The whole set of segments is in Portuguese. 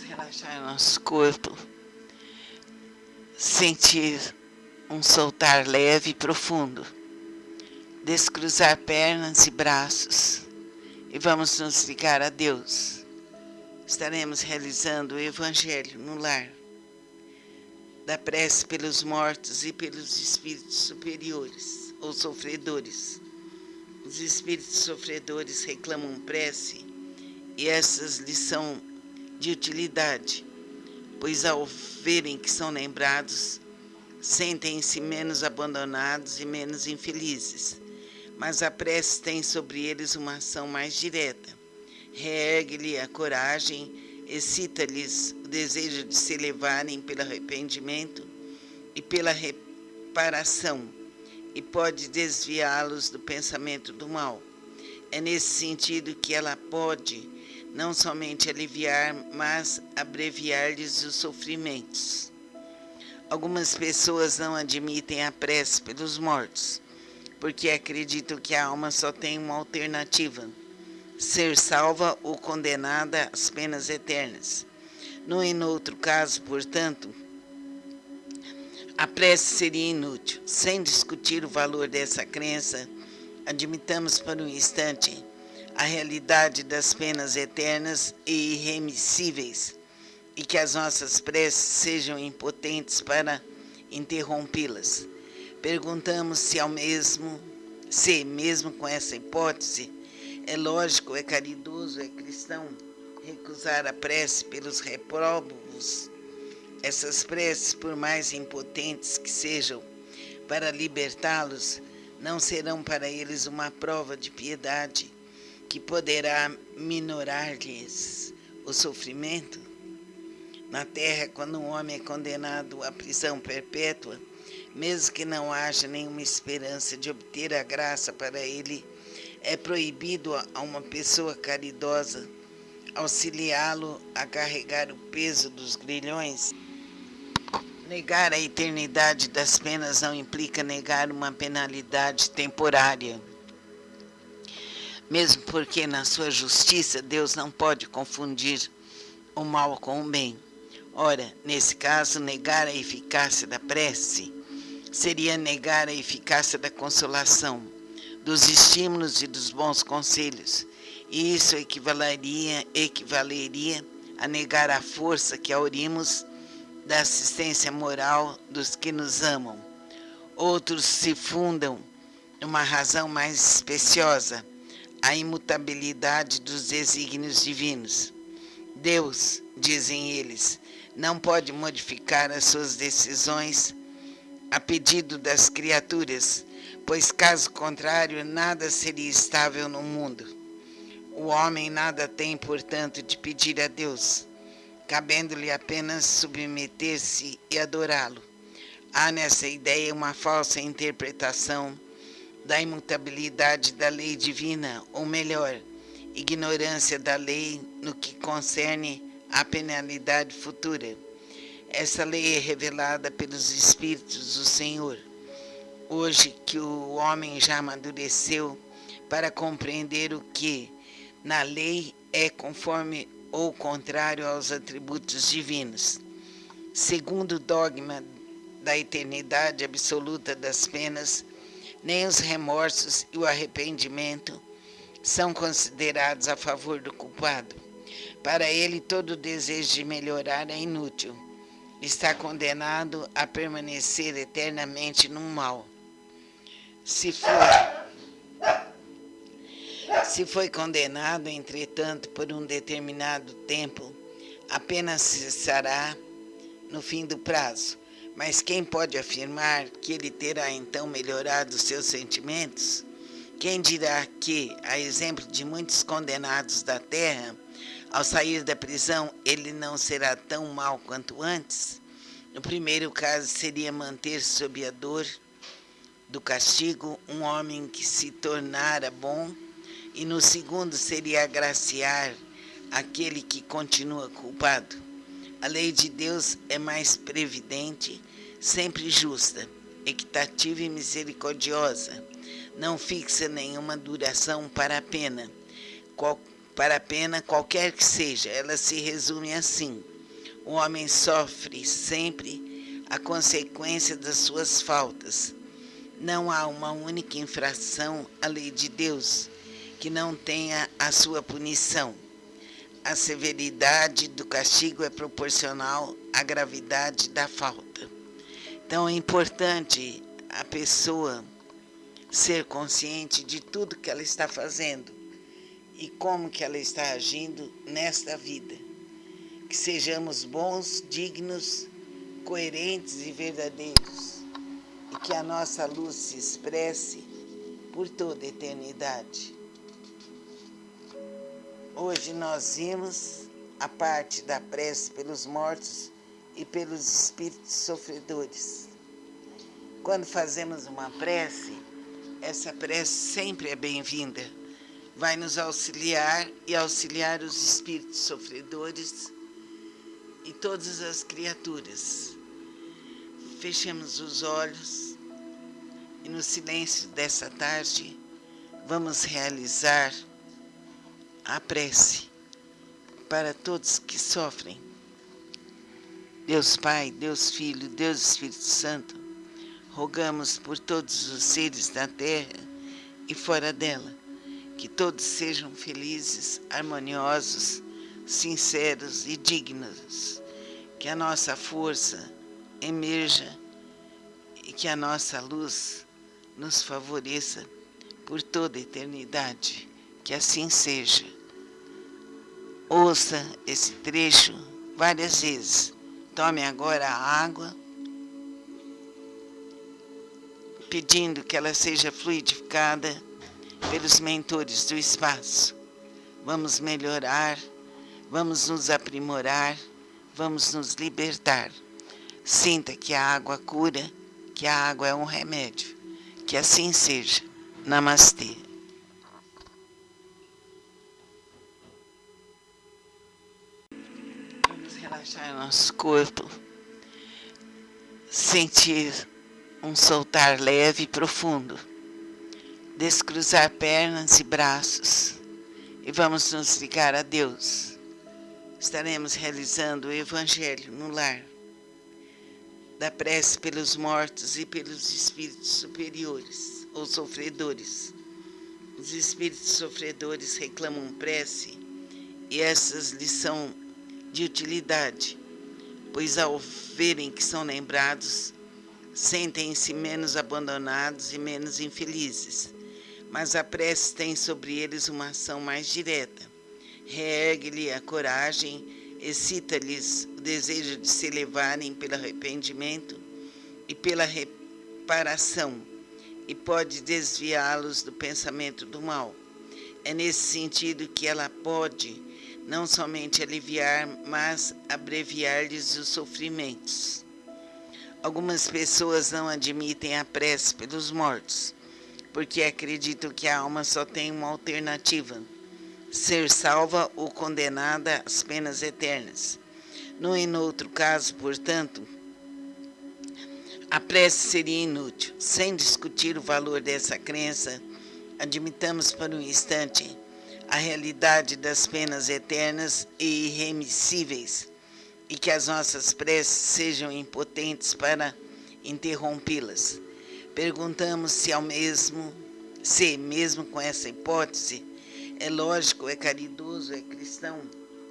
relaxar nosso corpo, sentir um soltar leve e profundo, descruzar pernas e braços e vamos nos ligar a Deus. Estaremos realizando o Evangelho no lar, da prece pelos mortos e pelos espíritos superiores ou sofredores. Os espíritos sofredores reclamam prece e essas lhes são de utilidade, pois ao verem que são lembrados, sentem-se menos abandonados e menos infelizes. Mas a prece tem sobre eles uma ação mais direta. Reergue-lhe a coragem, excita-lhes o desejo de se elevarem pelo arrependimento e pela reparação, e pode desviá-los do pensamento do mal. É nesse sentido que ela pode não somente aliviar, mas abreviar-lhes os sofrimentos. Algumas pessoas não admitem a prece pelos mortos, porque acreditam que a alma só tem uma alternativa: ser salva ou condenada às penas eternas. No e no outro caso, portanto, a prece seria inútil. Sem discutir o valor dessa crença, admitamos por um instante a realidade das penas eternas e irremissíveis, e que as nossas preces sejam impotentes para interrompê-las. Perguntamos se mesmo com essa hipótese, é lógico, é caridoso, é cristão recusar a prece pelos repróbavos. Essas preces, por mais impotentes que sejam para libertá-los, não serão para eles uma prova de piedade que poderá minorar-lhes o sofrimento? Na terra, quando um homem é condenado à prisão perpétua, mesmo que não haja nenhuma esperança de obter a graça para ele, é proibido a uma pessoa caridosa auxiliá-lo a carregar o peso dos grilhões. Negar a eternidade das penas não implica negar uma penalidade temporária, mesmo porque na sua justiça Deus não pode confundir o mal com o bem. Ora, nesse caso, negar a eficácia da prece seria negar a eficácia da consolação, dos estímulos e dos bons conselhos, e isso equivaleria a negar a força que aurimos da assistência moral dos que nos amam. Outros se fundam numa razão mais especiosa, a imutabilidade dos desígnios divinos. Deus, dizem eles, não pode modificar as suas decisões a pedido das criaturas, pois caso contrário nada seria estável no mundo. O homem nada tem, portanto, de pedir a Deus, cabendo-lhe apenas submeter-se e adorá-lo. Há nessa ideia uma falsa interpretação da imutabilidade da lei divina, ou melhor, ignorância da lei no que concerne à penalidade futura. Essa lei é revelada pelos Espíritos do Senhor. Hoje que o homem já amadureceu para compreender o que, na lei, é conforme ou contrário aos atributos divinos. Segundo o dogma da eternidade absoluta das penas, nem os remorsos e o arrependimento são considerados a favor do culpado. Para ele, todo desejo de melhorar é inútil. Está condenado a permanecer eternamente no mal. Se foi condenado, entretanto, por um determinado tempo, apenas cessará no fim do prazo. Mas quem pode afirmar que ele terá então melhorado seus sentimentos? Quem dirá que, a exemplo de muitos condenados da terra, ao sair da prisão, ele não será tão mau quanto antes? No primeiro caso, seria manter-se sob a dor do castigo um homem que se tornara bom, e no segundo seria agraciar aquele que continua culpado. A lei de Deus é mais previdente, sempre justa, equitativa e misericordiosa. Não fixa nenhuma duração para a pena. Qualquer que seja, ela se resume assim: O homem sofre sempre a consequência das suas faltas. Não há uma única infração à lei de Deus que não tenha a sua punição. A severidade do castigo é proporcional à gravidade da falta. Então é importante a pessoa ser consciente de tudo que ela está fazendo e como que ela está agindo nesta vida. Que sejamos bons, dignos, coerentes e verdadeiros, e que a nossa luz se expresse por toda a eternidade. Hoje nós vimos a parte da prece pelos mortos e pelos espíritos sofredores. Quando fazemos uma prece, essa prece sempre é bem-vinda. Vai nos auxiliar e auxiliar os espíritos sofredores e todas as criaturas. Fechemos os olhos e no silêncio dessa tarde vamos realizar a prece para todos que sofrem. Deus Pai, Deus Filho, Deus Espírito Santo, rogamos por todos os seres da terra e fora dela, que todos sejam felizes, harmoniosos, sinceros e dignos, que a nossa força emerja e que a nossa luz nos favoreça por toda a eternidade. Que assim seja. Ouça esse trecho várias vezes. Tome agora a água, pedindo que ela seja fluidificada pelos mentores do espaço. Vamos melhorar, vamos nos aprimorar, vamos nos libertar. Sinta que a água cura, que a água é um remédio. Que assim seja. Namastê. Vamos relaxar nosso corpo, sentir um soltar leve e profundo, descruzar pernas e braços e vamos nos ligar a Deus. Estaremos realizando o Evangelho no lar, da prece pelos mortos e pelos espíritos superiores ou sofredores. Os espíritos sofredores reclamam prece e essas lhes são de utilidade, pois ao verem que são lembrados, sentem-se menos abandonados e menos infelizes. Mas a prece tem sobre eles uma ação mais direta. Reergue-lhe a coragem, excita-lhes o desejo de se elevarem pelo arrependimento e pela reparação, e pode desviá-los do pensamento do mal. É nesse sentido que ela pode não somente aliviar, mas abreviar-lhes os sofrimentos. Algumas pessoas não admitem a prece pelos mortos, porque acreditam que a alma só tem uma alternativa: ser salva ou condenada às penas eternas. No e no outro caso, portanto, a prece seria inútil. Sem discutir o valor dessa crença, admitamos por um instante a realidade das penas eternas e irremissíveis, e que as nossas preces sejam impotentes para interrompê-las. Perguntamos se mesmo com essa hipótese, é lógico, é caridoso, é cristão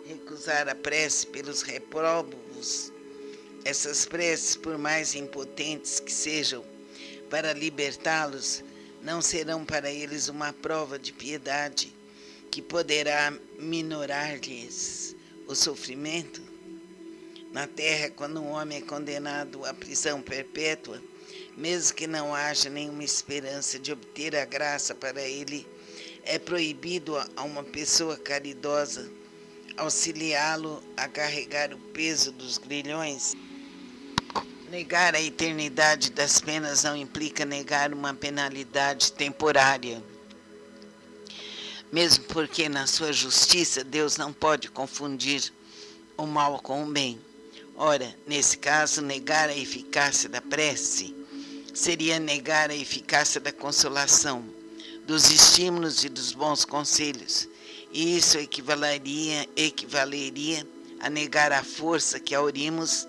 recusar a prece pelos repróbos. Essas preces, por mais impotentes que sejam para libertá-los, não serão para eles uma prova de piedade que poderá minorar-lhes o sofrimento? Na terra, quando um homem é condenado à prisão perpétua, mesmo que não haja nenhuma esperança de obter a graça para ele, é proibido a uma pessoa caridosa auxiliá-lo a carregar o peso dos grilhões? Negar a eternidade das penas não implica negar uma penalidade temporária. Mesmo porque, na sua justiça, Deus não pode confundir o mal com o bem. Ora, nesse caso, negar a eficácia da prece seria negar a eficácia da consolação, dos estímulos e dos bons conselhos, e isso equivaleria a negar a força que aurimos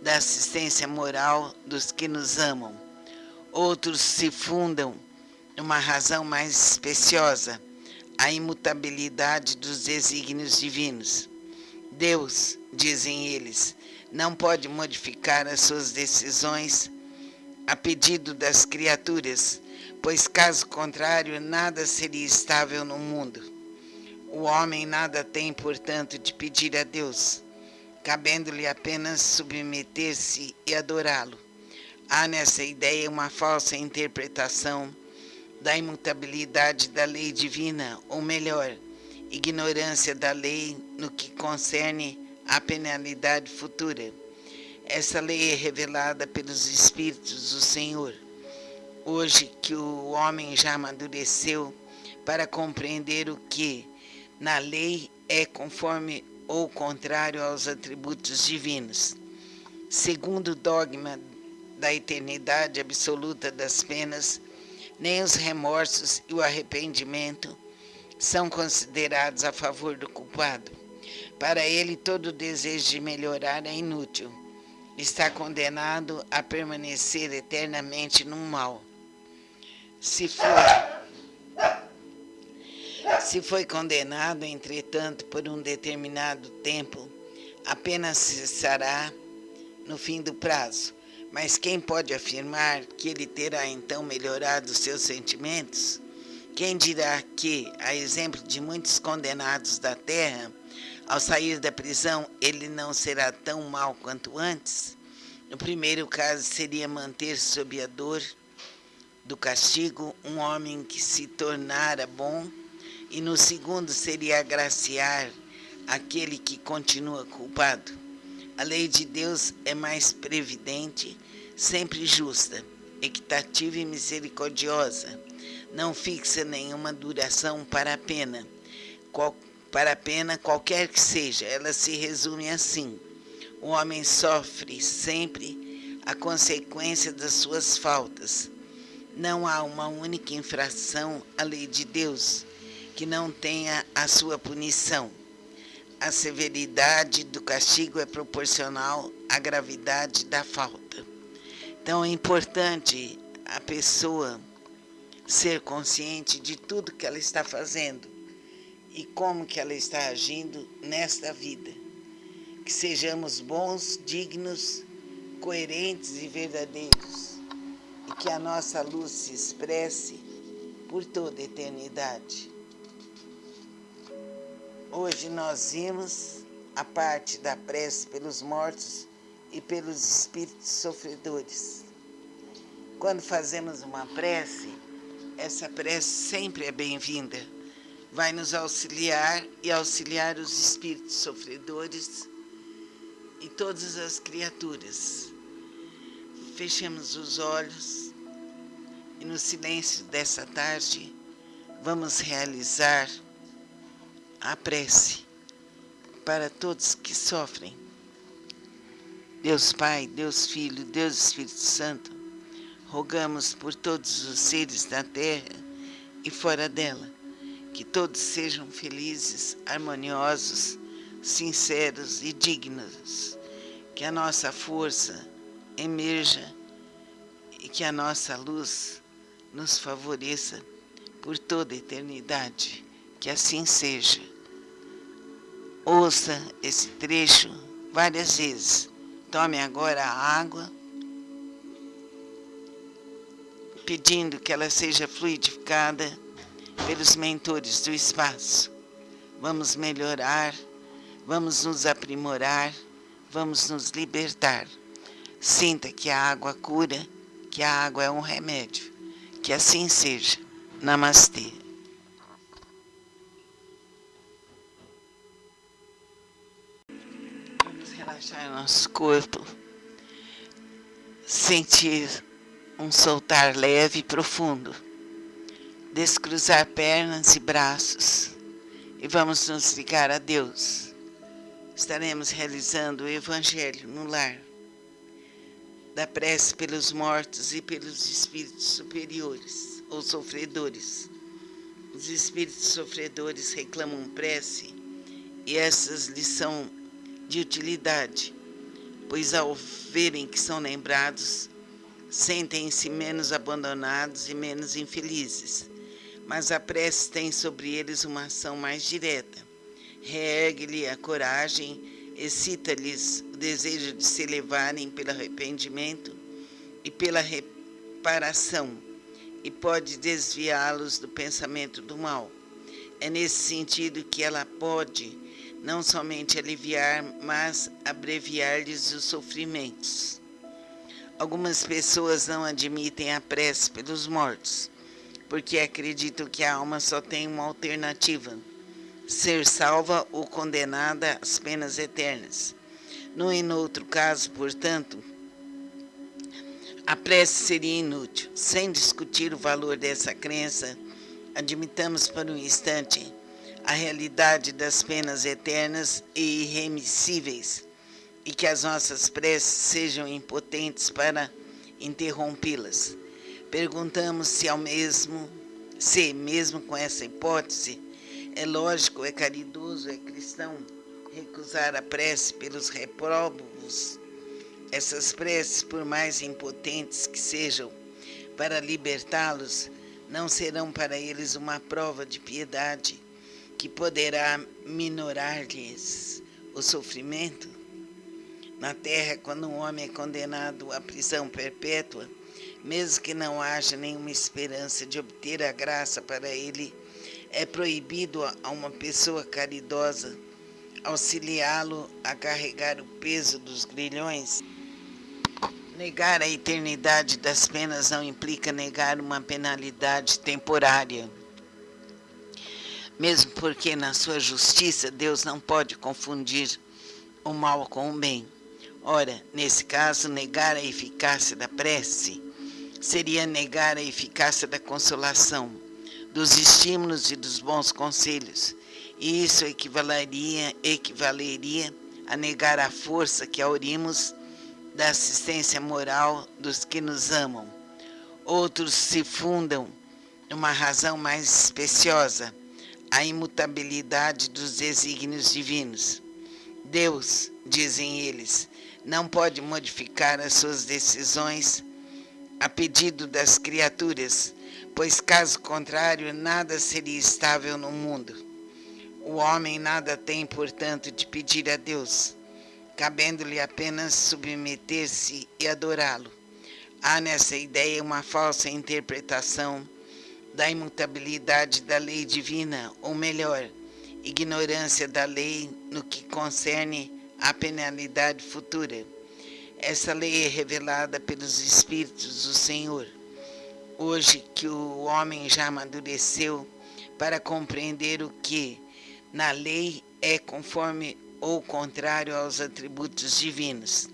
da assistência moral dos que nos amam. Outros se fundam numa razão mais especiosa, a imutabilidade dos desígnios divinos. Deus, dizem eles, não pode modificar as suas decisões a pedido das criaturas, pois caso contrário nada seria estável no mundo. O homem nada tem, portanto, de pedir a Deus, cabendo-lhe apenas submeter-se e adorá-lo. Há nessa ideia uma falsa interpretação da imutabilidade da lei divina, ou melhor, ignorância da lei no que concerne à penalidade futura. Essa lei é revelada pelos Espíritos do Senhor. Hoje que o homem já amadureceu para compreender o que, na lei, é conforme ou contrário aos atributos divinos. Segundo o dogma da eternidade absoluta das penas, nem os remorsos e o arrependimento são considerados a favor do culpado. Para ele, todo desejo de melhorar é inútil. Está condenado a permanecer eternamente no mal. Se foi condenado, entretanto, por um determinado tempo, apenas cessará no fim do prazo. Mas quem pode afirmar que ele terá então melhorado seus sentimentos? Quem dirá que, a exemplo de muitos condenados da terra, ao sair da prisão, ele não será tão mau quanto antes? No primeiro caso, seria manter sob a dor do castigo um homem que se tornara bom, e no segundo seria agraciar aquele que continua culpado. A lei de Deus é mais previdente, sempre justa, equitativa e misericordiosa. Não fixa nenhuma duração para a pena. Para a pena, qualquer que seja, ela se resume assim: o homem sofre sempre a consequência das suas faltas. Não há uma única infração à lei de Deus que não tenha a sua punição. A severidade do castigo é proporcional à gravidade da falta. Então é importante a pessoa ser consciente de tudo que ela está fazendo e como que ela está agindo nesta vida. Que sejamos bons, dignos, coerentes e verdadeiros, e que a nossa luz se expresse por toda a eternidade. Hoje nós vimos a parte da prece pelos mortos e pelos espíritos sofredores. Quando fazemos uma prece, essa prece sempre é bem-vinda. Vai nos auxiliar e auxiliar os espíritos sofredores e todas as criaturas. Fechemos os olhos e no silêncio dessa tarde vamos realizar a prece para todos que sofrem. Deus Pai, Deus Filho, Deus Espírito Santo, rogamos por todos os seres da terra e fora dela, que todos sejam felizes, harmoniosos, sinceros e dignos, que a nossa força emerja e que a nossa luz nos favoreça por toda a eternidade. Que assim seja. Ouça esse trecho várias vezes. Tome agora a água, pedindo que ela seja fluidificada pelos mentores do espaço. Vamos melhorar, vamos nos aprimorar, vamos nos libertar. Sinta que a água cura, que a água é um remédio. Que assim seja. Namastê. Vamos relaxar nosso corpo, sentir um soltar leve e profundo, descruzar pernas e braços e vamos nos ligar a Deus. Estaremos realizando o Evangelho no lar, da prece pelos mortos e pelos espíritos superiores ou sofredores. Os espíritos sofredores reclamam prece e essas lhes são de utilidade, pois ao verem que são lembrados, sentem-se menos abandonados e menos infelizes. Mas a prece tem sobre eles uma ação mais direta. Reergue-lhe a coragem, excita-lhes o desejo de se elevarem pelo arrependimento e pela reparação, e pode desviá-los do pensamento do mal. É nesse sentido que ela pode não somente aliviar, mas abreviar-lhes os sofrimentos. Algumas pessoas não admitem a prece pelos mortos, porque acreditam que a alma só tem uma alternativa: ser salva ou condenada às penas eternas. Num e noutro caso, portanto, a prece seria inútil. Sem discutir o valor dessa crença, admitamos por um instante a realidade das penas eternas e irremissíveis, e que as nossas preces sejam impotentes para interrompê-las. Perguntamos se mesmo com essa hipótese, é lógico, é caridoso, é cristão recusar a prece pelos repróbos. Essas preces, por mais impotentes que sejam para libertá-los, não serão para eles uma prova de piedade que poderá minorar-lhes o sofrimento? Na terra, quando um homem é condenado à prisão perpétua, mesmo que não haja nenhuma esperança de obter a graça para ele, é proibido a uma pessoa caridosa auxiliá-lo a carregar o peso dos grilhões. Negar a eternidade das penas não implica negar uma penalidade temporária, mesmo porque na sua justiça Deus não pode confundir o mal com o bem. Ora, nesse caso, negar a eficácia da prece seria negar a eficácia da consolação, dos estímulos e dos bons conselhos, e isso equivaleria a negar a força que aurimos da assistência moral dos que nos amam. Outros se fundam numa razão mais especiosa, a imutabilidade dos desígnios divinos. Deus, dizem eles, não pode modificar as suas decisões a pedido das criaturas, pois caso contrário nada seria estável no mundo. O homem nada tem, portanto, de pedir a Deus, cabendo-lhe apenas submeter-se e adorá-lo. Há nessa ideia uma falsa interpretação da imutabilidade da lei divina, ou melhor, ignorância da lei no que concerne à penalidade futura. Essa lei é revelada pelos Espíritos do Senhor. Hoje que o homem já amadureceu para compreender o que na lei é conforme ou contrário aos atributos divinos.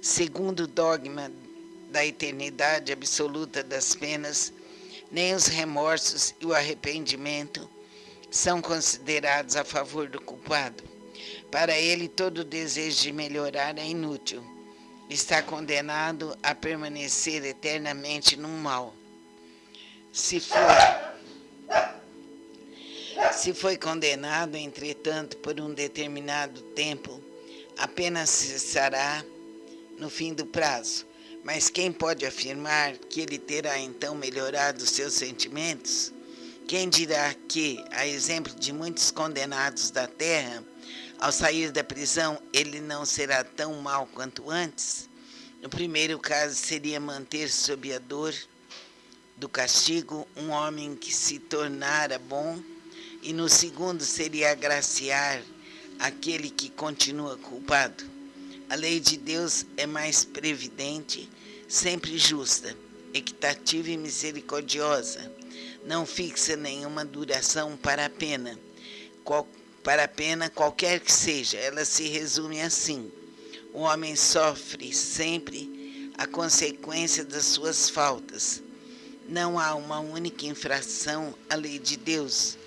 Segundo o dogma da eternidade absoluta das penas, nem os remorsos e o arrependimento são considerados a favor do culpado. Para ele, todo desejo de melhorar é inútil. Está condenado a permanecer eternamente no mal. Se foi condenado, entretanto, por um determinado tempo, apenas cessará no fim do prazo. Mas quem pode afirmar que ele terá então melhorado seus sentimentos? Quem dirá que, a exemplo de muitos condenados da terra, ao sair da prisão, ele não será tão mau quanto antes? No primeiro caso, seria manter sob a dor do castigo um homem que se tornara bom, e no segundo seria agraciar aquele que continua culpado. A lei de Deus é mais previdente, sempre justa, equitativa e misericordiosa. Não fixa nenhuma duração para a pena. Para a pena, qualquer que seja, ela se resume assim: o homem sofre sempre a consequência das suas faltas. Não há uma única infração à lei de Deus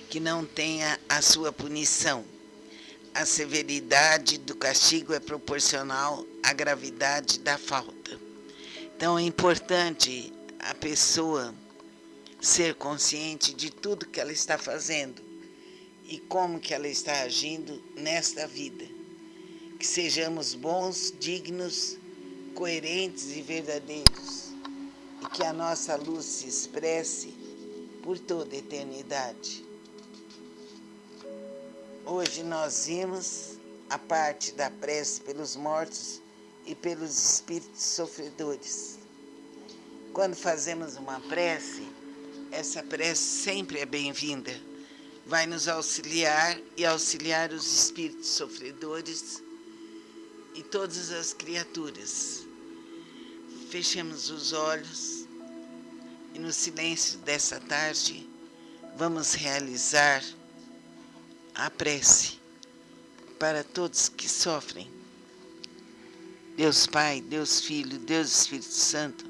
que não tenha a sua punição. A severidade do castigo é proporcional à gravidade da falta. Então é importante a pessoa ser consciente de tudo que ela está fazendo e como que ela está agindo nesta vida. que sejamos bons, dignos, coerentes e verdadeiros, e que a nossa luz se expresse por toda a eternidade. Hoje nós vimos a parte da prece pelos mortos e pelos espíritos sofredores. Quando fazemos uma prece, essa prece sempre é bem-vinda. Vai nos auxiliar e auxiliar os espíritos sofredores e todas as criaturas. Fechemos os olhos e no silêncio dessa tarde vamos realizar a prece para todos que sofrem. Deus Pai, Deus Filho, Deus Espírito Santo,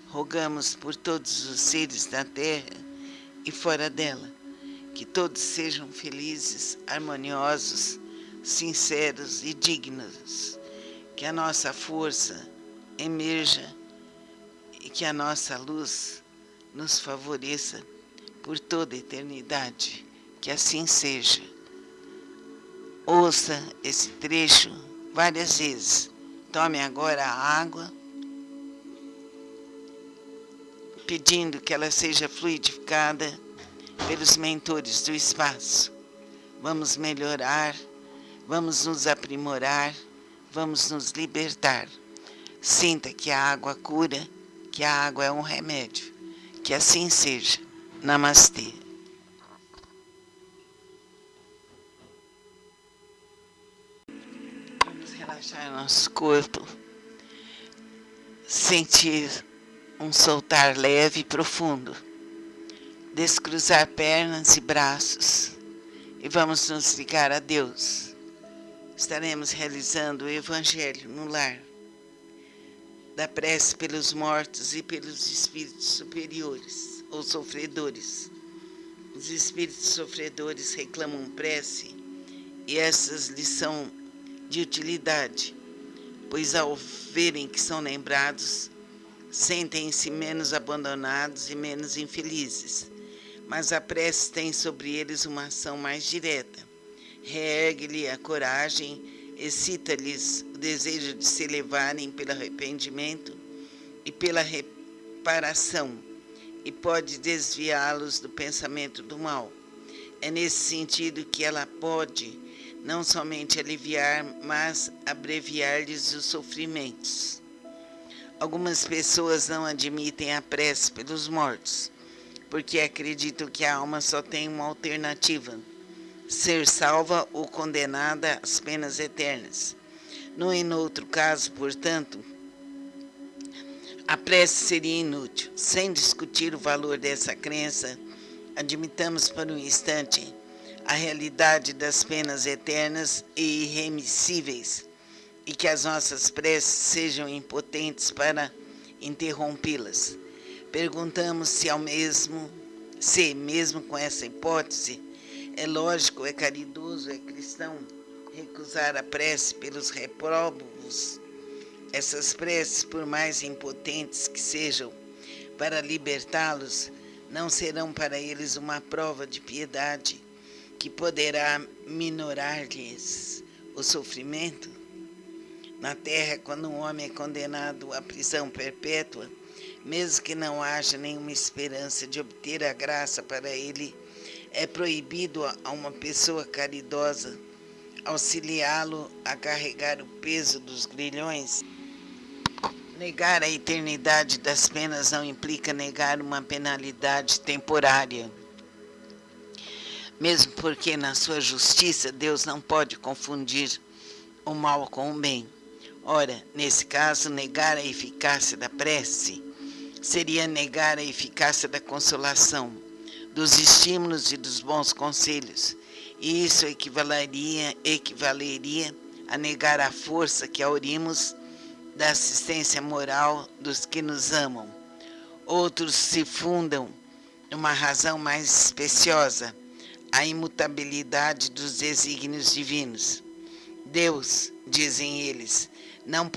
rogamos por todos os seres da terra e fora dela, que todos sejam felizes, harmoniosos, sinceros e dignos, que a nossa força emerja e que a nossa luz nos favoreça por toda a eternidade. Que assim seja. Ouça esse trecho várias vezes. Tome agora a água, pedindo que ela seja fluidificada pelos mentores do espaço. Vamos melhorar, vamos nos aprimorar, vamos nos libertar. Sinta que a água cura, que a água é um remédio. Que assim seja. Namastê. Vamos relaxar nosso corpo, sentir um soltar leve e profundo, descruzar pernas e braços e vamos nos ligar a Deus. Estaremos realizando o Evangelho no lar, da prece pelos mortos e pelos espíritos superiores ou sofredores. Os espíritos sofredores reclamam prece e essas lhes são de utilidade, pois ao verem que são lembrados, sentem-se menos abandonados e menos infelizes. Mas a prece tem sobre eles uma ação mais direta. Reergue-lhe a coragem, excita-lhes o desejo de se elevarem pelo arrependimento e pela reparação, e pode desviá-los do pensamento do mal. É nesse sentido que ela pode não somente aliviar, mas abreviar-lhes os sofrimentos. Algumas pessoas não admitem a prece pelos mortos, porque acreditam que a alma só tem uma alternativa: ser salva ou condenada às penas eternas. No e no outro caso, portanto, a prece seria inútil. Sem discutir o valor dessa crença, admitamos por um instante a realidade das penas eternas e irremissíveis, e que as nossas preces sejam impotentes para interrompê-las. Perguntamos se mesmo com essa hipótese, é lógico, é caridoso, é cristão recusar a prece pelos repróbos. Essas preces, por mais impotentes que sejam para libertá-los, não serão para eles uma prova de piedade que poderá minorar-lhes o sofrimento? Na terra, quando um homem é condenado à prisão perpétua, mesmo que não haja nenhuma esperança de obter a graça para ele, é proibido a uma pessoa caridosa auxiliá-lo a carregar o peso dos grilhões? Negar a eternidade das penas não implica negar uma penalidade temporária. Mesmo porque, na sua justiça, Deus não pode confundir o mal com o bem. Ora, nesse caso, negar a eficácia da prece seria negar a eficácia da consolação, dos estímulos e dos bons conselhos. E isso equivaleria a negar a força que aurimos da assistência moral dos que nos amam. Outros se fundam numa razão mais especiosa, a imutabilidade dos desígnios divinos. Deus, dizem eles, não